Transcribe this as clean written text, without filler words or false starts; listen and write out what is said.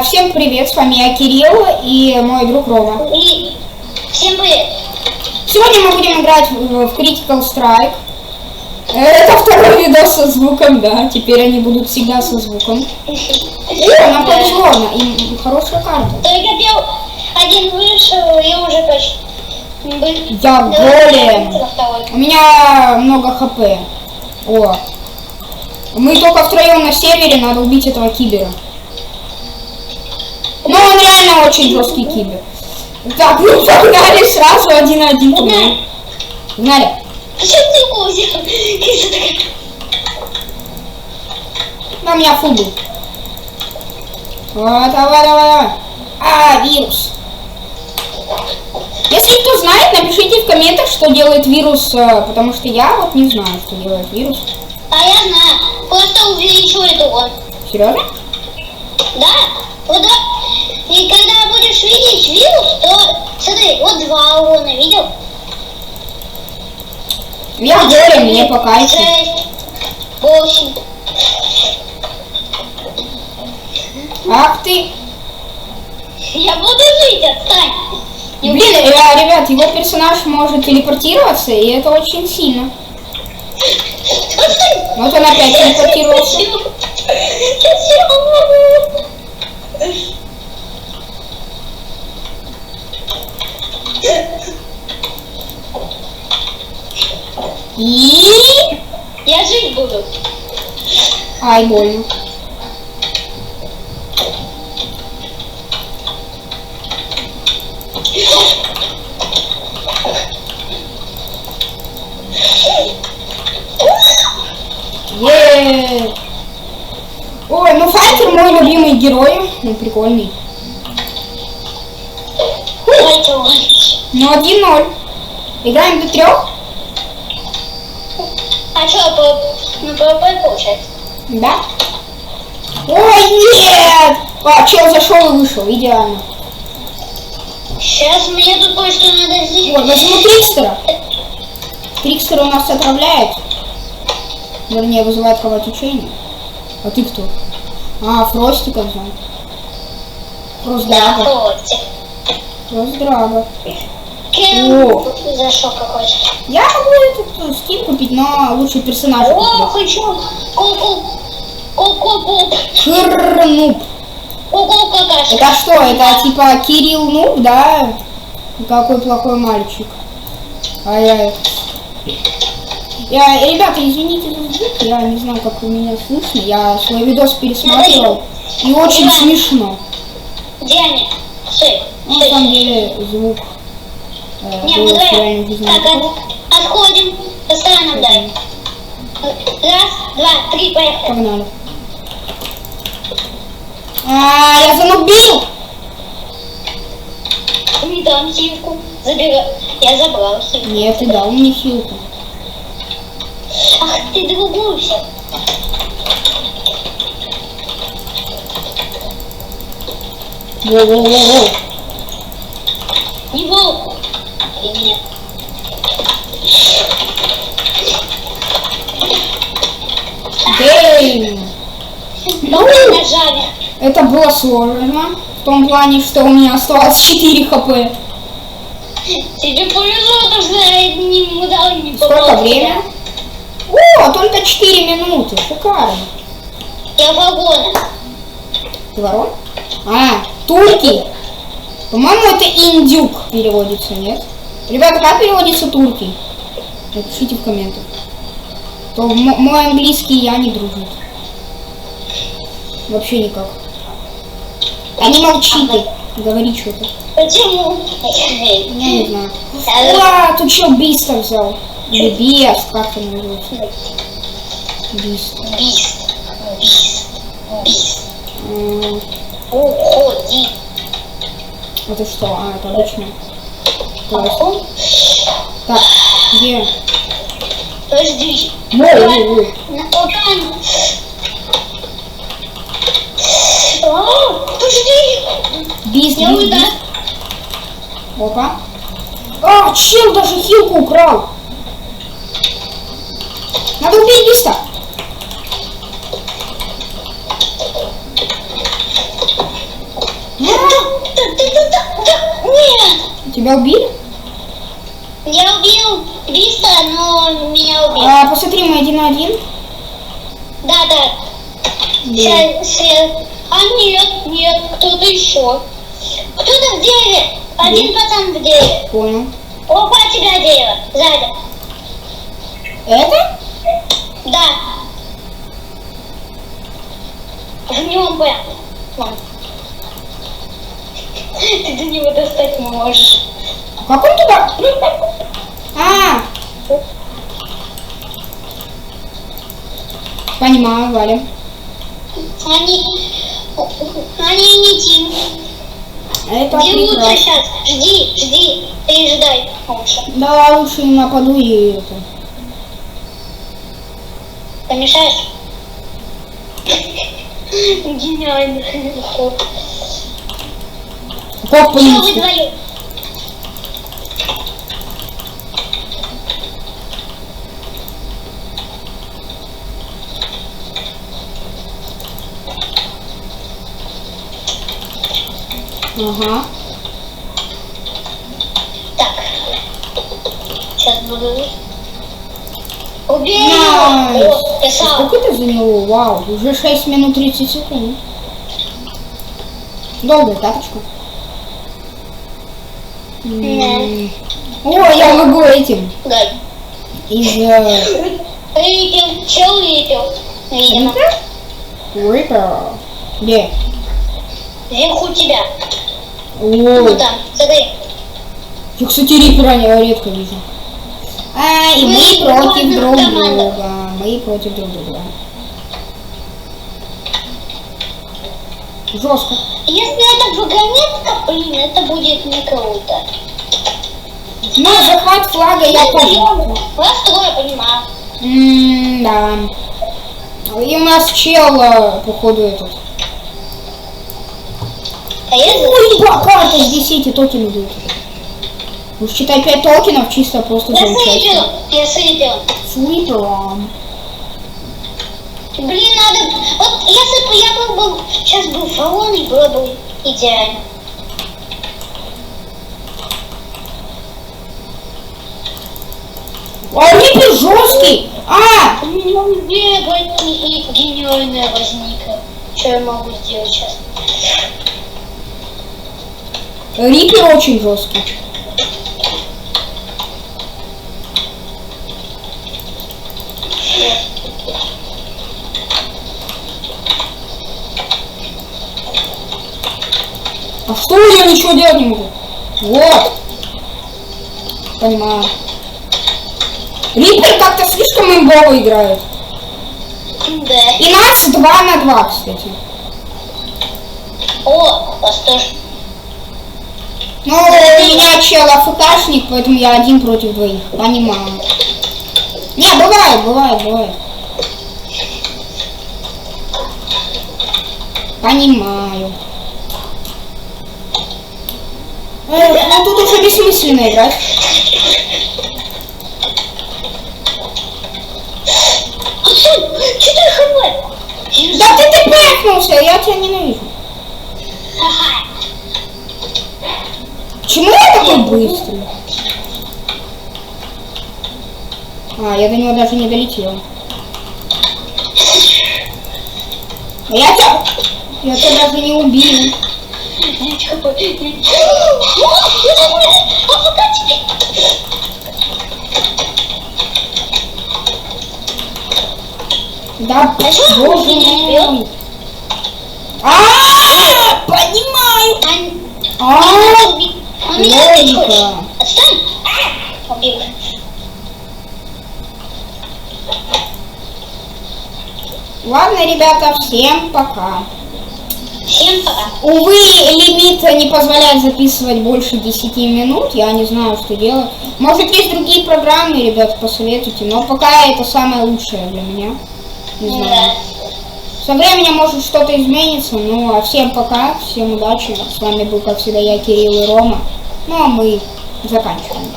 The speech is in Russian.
Всем привет, с вами я, Кирилл, и мой друг Рома. И всем привет. Сегодня мы будем играть в Critical Strike. Это второй видос со звуком, да, теперь они будут всегда со звуком. Нам повезло, им хорошая карта. Только один вышел, и уже точно. Я голем. У меня много хп. О. Мы только втроем на севере, надо убить этого кибера. Но он реально очень жесткий кибер. Так, ну погнали сразу 1-1. Погнали. Что ты его взял? На меня фул был. Давай. Вирус. Если кто знает, напишите в комментах, что делает вирус, потому что я вот не знаю, что делает вирус. А я знаю. Просто увеличивает его. Серьезно? Да. Вот, и когда будешь видеть вирус, то смотри, вот 2 урона, видел? Я голем, мне по кайфу. 6, 8. Ах ты. Я буду жить, отстань. Блин, ребят, его персонаж может телепортироваться, и это очень сильно. Вот он опять телепортировался. И... Я жить буду. Ай, больно. Ой, ну Файтер мой любимый герой. Ну, прикольный. Ну, 1-0. Играем до 3. А что, ну ПВП получается? Да. Ой, нет! Чел зашел и вышел, идеально. Сейчас мне тут кое-что надо сделать. Вот, возьму Трикстера. Трикстер у нас отравляет. Вернее, вызывает кровотечение. А ты кто? Фростика взял. Фростдрага. Фростдрага. Зашел какой-то. Я могу этот скин купить, но лучше персонажа. О, хочу. Ко-ко-ко. Хрнуб. Ко-ко-какашка. Это что? Это типа Кирилл Нуб, да? Какой плохой мальчик. Ребята, извините за звук, я не знаю, как у меня слышно. Я свой видос пересматривал. И очень смешно. Где они? Стой. На самом деле звук. Не, мы давай. Так, отходим. По сторонам дай. 1, 2, 3, поехали. Погнали. Я занубил! Не дам хилку. Я забрал хилку. Нет, ты дал мне хилку. Ах, ты другую взял. Воу. Не волку. Или нет? Дэй! Нажали. Это было сложно. В том плане, что у меня осталось 4 хп. Тебе повезло, то что я не удал не попал. Сколько время? Только 4 минуты. Шикарно. Я вагон. Ты ворон? Турки. По-моему, это индюк переводится, нет? Ребята, как переводится турки? Напишите в комментах. То мой английский я не дружит. Вообще никак. Они молчите. Говори что-то. Почему? Я не знаю. Тут что, Биста взял? Или Бист, как он называется? Бист. Уходи. Это что? Это обычно. Так, где? Подожди. Ой. Подожди. Бист. Опа. Чел даже хилку украл. Надо убить Биста. Тебя убили? Я убил Биста, но меня убил. Посмотри, мы 1 на 1. Да. Сейчас. А нет, кто-то еще. Кто-то в дереве. Один пацан в дереве. Понял. Опа, тебя дерево. Сзади. Это? Да. В нем прям. Вон. Ты до него достать не можешь. Как он туда? Понимаю, валим. Они не тим. Это Дерутся прекрасно. сейчас. Жди. Ты ждай лучше. Да, лучше нападу и это. Помешаешь? Гениально. Как Что вы по-нибудь? вдвоем? Ага. Так. Сейчас буду. Убей Найс. его! О, красава. Сколько это заняло? Вау, уже 6 минут 30 секунд. Долгая каточка. О, я могу этим. Дай. Из... Рипел, чел рипел. Видимо. Риппер. Где? Вверху тебя. О, Ну там, смотри. я, кстати, Риппера редко вижу. И мы Мы против друг команда. друга. Мы против друг друга. Жестко. Если это вагонетка, блин, это будет не круто. Ну, захват флага я тоже. Раз, второе, понимаю. Да. И у нас чел, походу, этот. А я Ой, карта, здесь эти токены идут. Уж считай 5 токенов, чисто просто замечательно. Я слепил. Слипером. Блин, надо... Вот если бы я был сейчас был фароной, было бы идеально. Риппер жесткий! Бегать и гениальная возникла. Что я могу сделать сейчас? Риппер очень жесткий. А что я ничего делать не могу? Вот. Понимаю. Риппер как-то слишком имбово играет. Да. И нас 2 на 2, кстати. О, вас тоже. Ну, у меня чел АФКшник, поэтому я 1 против 2. Понимаю. Не, бывает. Понимаю. Ну тут уже бессмысленно играть. Что ты хромой? Да ты пэкнулся, я тебя ненавижу. Ага. Почему я такой быстрый? Я до него даже не долетел. Я тебя даже не убил. Да, боже мой. Понимаю. Он меня убить хочет. Логика. Отстань. Убил. Ладно, ребята, всем пока. Всем пока. Увы, лимит не позволяет записывать больше 10 минут, я не знаю, что делать. Может, есть другие программы, ребята, посоветуйте, но пока это самое лучшее для меня. Не знаю. Со временем может что-то изменится, ну а всем пока, всем удачи. С вами был, как всегда, я, Кирилл и Рома. Ну а мы заканчиваем.